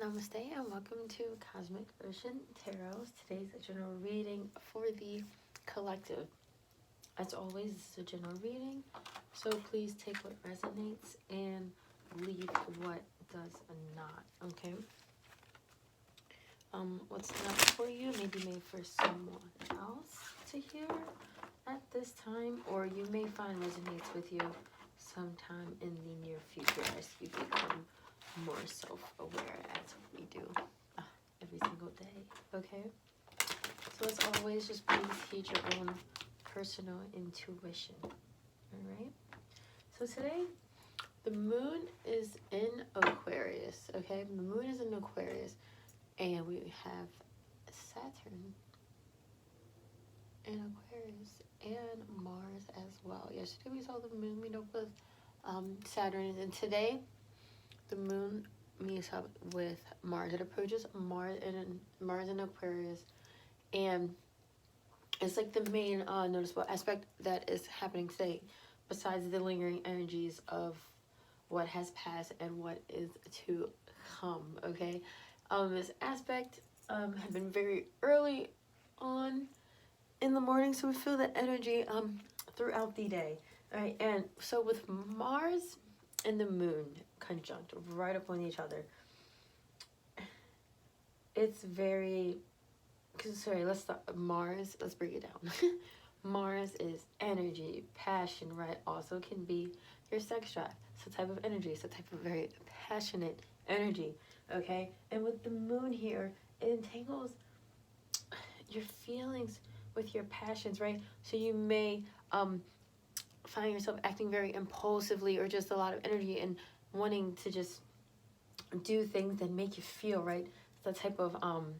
Namaste and welcome to Cosmic Ocean Tarot. Today's a general reading for the collective. As always, this is a general reading, so please take what resonates and leave what does not, okay? What's not for you may be made for someone else to hear at this time, or you may find resonates with you sometime in the near future as you become more self-aware as we do every single day, okay? So as always, just please heed your own personal intuition, all right? So today, the moon is in Aquarius, okay? The moon is in Aquarius, and we have Saturn in Aquarius and Mars as well. Yesterday we saw the moon meet up with Saturn, and today the moon meets up with Mars. It approaches Mars in Aquarius, and it's like the main noticeable aspect that is happening today, besides the lingering energies of what has passed and what is to come, okay? This aspect had been very early on in the morning, so we feel that energy throughout the day, right? And so with Mars and the moon conjunct right upon each other, it's very, sorry, let's start. Mars, let's break it down. Mars is energy, passion, right? Also can be your sex drive. It's a type of energy. It's a type of very passionate energy, okay? And with the moon here, it entangles your feelings with your passions, right? So you may find yourself acting very impulsively, or just a lot of energy and wanting to just do things that make you feel, right? It's that type of an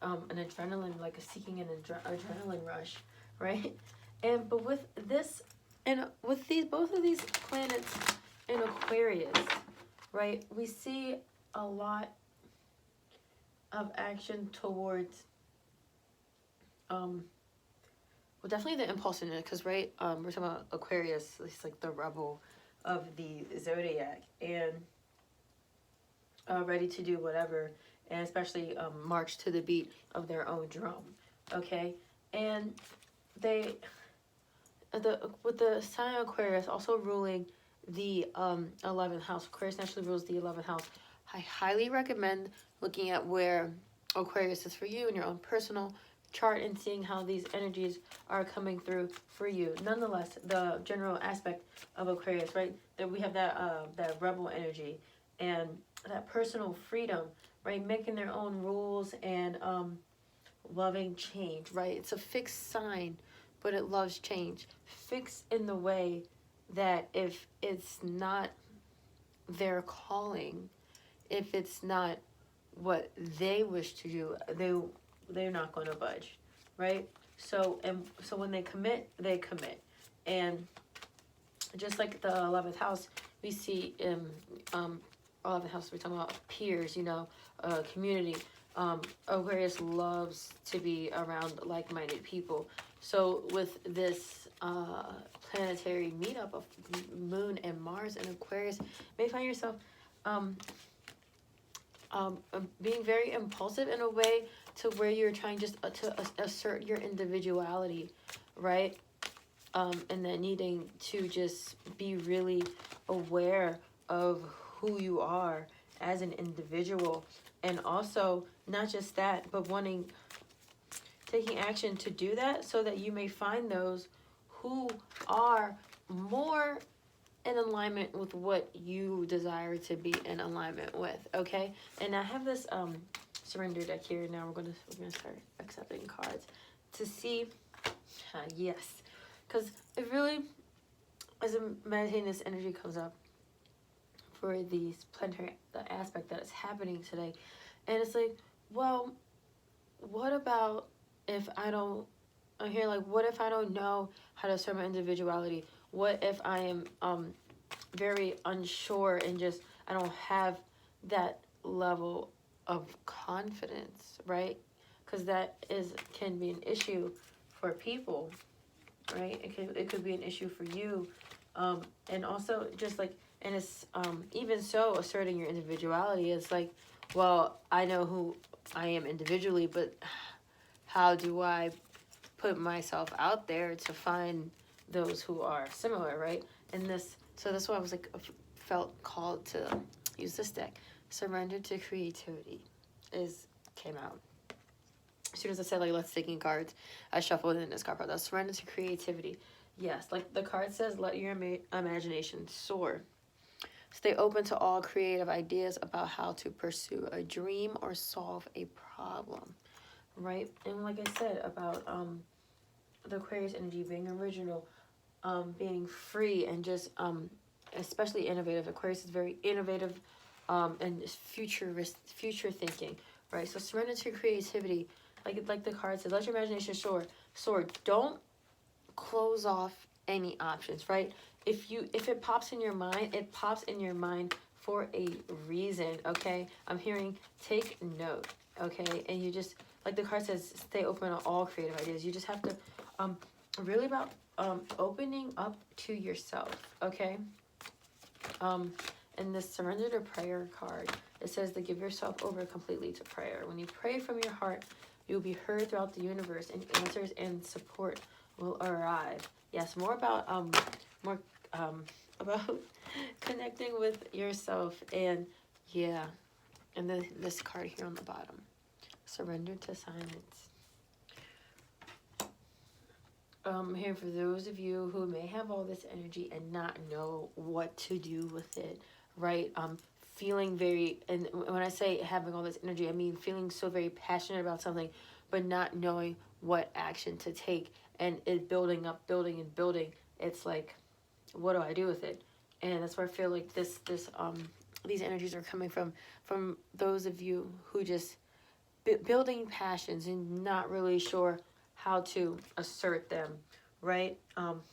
adrenaline, like seeking an adrenaline rush, right? And but with this, and with these, both of these planets in Aquarius, right, we see a lot of action towards well, definitely the impulsiveness, because right, we're talking about Aquarius, it's like the rebel of the zodiac, and ready to do whatever, and especially march to the beat of their own drum, okay? And they, with the sign of Aquarius also ruling the 11th house, Aquarius naturally rules the 11th house. I highly recommend looking at where Aquarius is for you in your own personal chart and seeing how these energies are coming through for you. Nonetheless, the general aspect of Aquarius, right, that we have that that rebel energy and that personal freedom, right, making their own rules and loving change, right? It's a fixed sign, but it loves change. Fixed in the way that if it's not their calling, if it's not what they wish to do, they're not going to budge, right? So when they commit, and just like the 11th house, we see in 11th house, we're talking about peers, community. Aquarius loves to be around like-minded people. So with this planetary meetup of Moon and Mars and Aquarius, you may find yourself being very impulsive in a way to where you're trying just to assert your individuality, right? And then needing to just be really aware of who you are as an individual, and also not just that, but taking action to do that, so that you may find those who are more in alignment with what you desire to be in alignment with, okay? And I have this surrender deck here. Now we're gonna start accepting cards to see, yes, because it really, as I'm meditating, this energy comes up for these planetary, the aspect that is happening today, and it's like, well, what about if I don't? I'm here like, what if I don't know how to assert my individuality? What if I am very unsure and just I don't have that level of confidence, right? Because that can be an issue for people, right? It could be an issue for you, and also just like And it's even so, asserting your individuality is like, well, I know who I am individually, but how do I put myself out there to find those who are similar, right? And this, so that's why I was like, felt called to use this deck. Surrender to creativity came out. As soon as I said, like, let's take in cards, I shuffled in this card. That's surrender to creativity. Yes, like the card says, let your imagination soar. Stay open to all creative ideas about how to pursue a dream or solve a problem, right? And like I said about the Aquarius energy being original, being free, and just especially innovative. Aquarius is very innovative and future thinking, right? So surrender to creativity, like the card says, let your imagination soar. Don't close off any options, right? If it pops in your mind, it pops in your mind for a reason, okay? I'm hearing take note, okay? And you just, like the card says, stay open to all creative ideas. You just have to really about opening up to yourself, okay? And this surrender to prayer card, it says to give yourself over completely to prayer. When you pray from your heart, you'll be heard throughout the universe, and answers and support will arrive. Yes, more about about connecting with yourself. And yeah, and then this card here on the bottom, surrender to silence. Here for those of you who may have all this energy and not know what to do with it, right? Feeling very, and when I say having all this energy, I mean feeling so very passionate about something, but not knowing what action to take, and it building up, building and building. It's like, what do I do with it? And that's where I feel like these energies are coming from those of you who just building passions and not really sure how to assert them, right?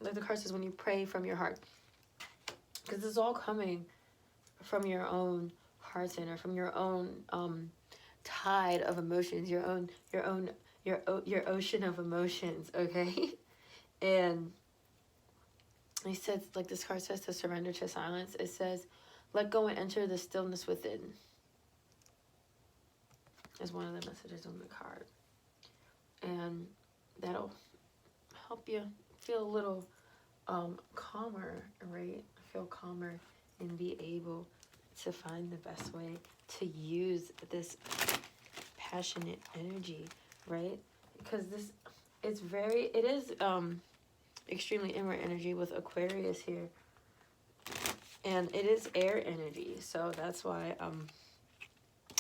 Like the card says, when you pray from your heart, because it's all coming from your own heart center, from your own tide of emotions, your ocean of emotions, okay? And he says, like this card says, to surrender to silence. It says, let go and enter the stillness within, is one of the messages on the card. And that'll help you feel a little calmer, right? Feel calmer and be able to find the best way to use this passionate energy, right? Because it is extremely inward energy with Aquarius here, and it is air energy. So that's why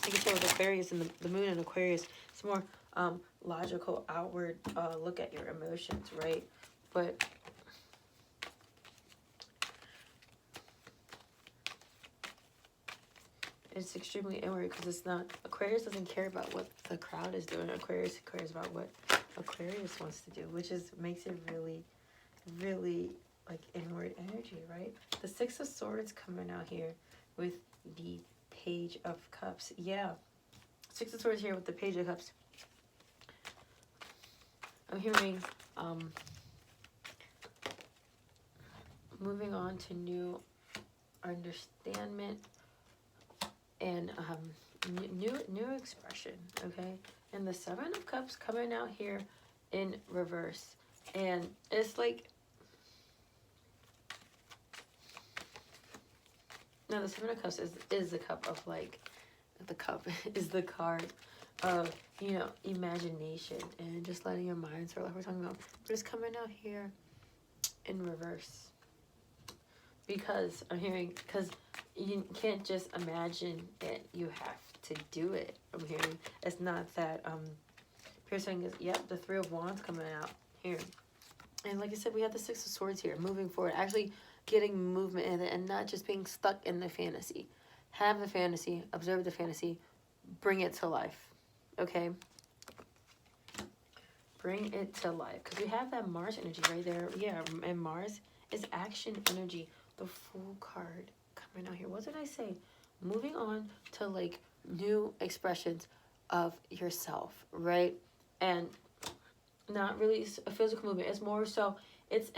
you can tell with Aquarius and the moon in Aquarius, it's more logical, outward look at your emotions, right? But it's extremely inward because it's not, Aquarius doesn't care about what the crowd is doing. Aquarius cares about what Aquarius wants to do, which makes it really, really like inward energy, right? The Six of Swords coming out here with the Page of Cups. Yeah, Six of Swords here with the Page of Cups. I'm hearing moving on to new understanding and new expression, okay? And the Seven of Cups coming out here in reverse, and it's like, no, the Seven of Cups is the cup of, like, the cup is the card of, you know, imagination and just letting your mind soar, like we're talking about. But it's coming out here in reverse, because I'm hearing, because you can't just imagine it, you have to do it. I'm hearing it's not that piercing is, yep, the Three of Wands coming out here. And like I said, we have the Six of Swords here, moving forward, actually getting movement in it and not just being stuck in the fantasy. Have the fantasy, observe the fantasy, bring it to life, okay? Bring it to life, because we have that Mars energy right there. Yeah, and Mars is action energy. The Fool card coming out here. What did I say? Moving on to, like, new expressions of yourself, right? And not really a physical movement. It's more so, it's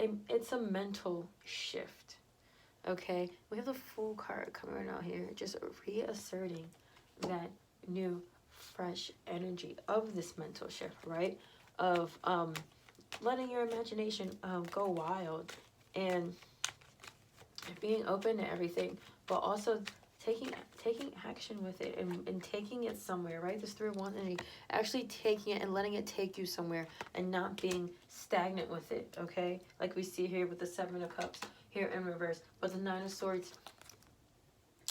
a mental shift, Okay, we have the Fool card coming out here, just reasserting that new, fresh energy of this mental shift, right? Of letting your imagination go wild and being open to everything, but also taking action with it and taking it somewhere, right? This 3 of Wands energy, actually taking it and letting it take you somewhere and not being stagnant with it, okay? Like we see here with the 7 of Cups here in reverse, but the 9 of Swords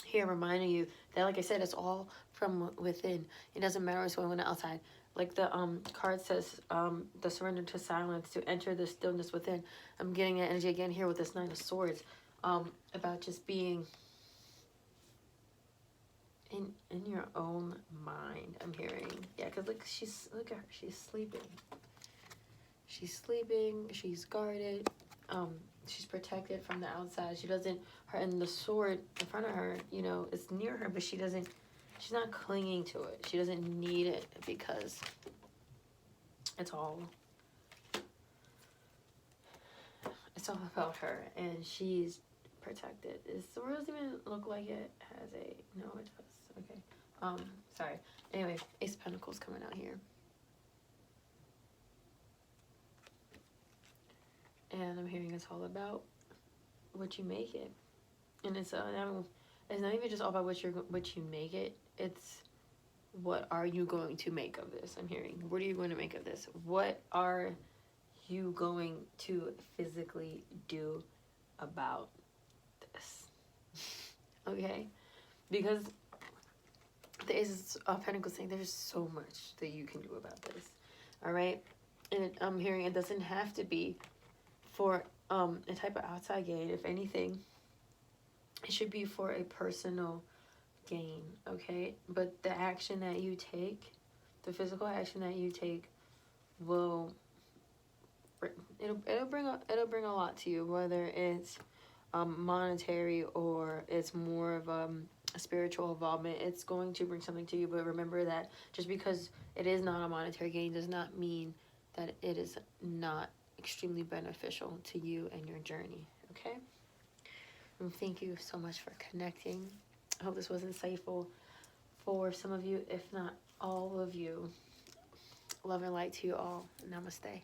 here reminding you that, like I said, it's all from within. It doesn't matter what's going on outside. Like the card says, the surrender to silence, to enter the stillness within. I'm getting that energy again here with this 9 of Swords, about just being in your own mind. I'm hearing, yeah, because look at her, she's sleeping. She's guarded, she's protected from the outside. She doesn't, her, and the sword in front of her, you know, it's near her, but she's not clinging to it. She doesn't need it because it's all about her, and she's protected. Is the rose even look like it has a, no, it does. Okay, sorry. Anyway, Ace of Pentacles coming out here, and I'm hearing it's all about what you make it. And it's not even just all about what you make it. It's what are you going to make of this? I'm hearing, what are you going to make of this? What are you going to physically do about this? Okay, because the Ace of Pentacles saying there's so much that you can do about this. All right, and I'm hearing it doesn't have to be for a type of outside gain. If anything, it should be for a personal gain, okay? But the action that you take, the physical action that you take, will it'll bring a lot to you, whether it's monetary or it's more of a spiritual involvement. It's going to bring something to you, but remember that just because it is not a monetary gain does not mean that it is not extremely beneficial to you and your journey, okay? And thank you so much for connecting. I hope this was insightful for some of you, if not all of you. Love and light to you all. Namaste.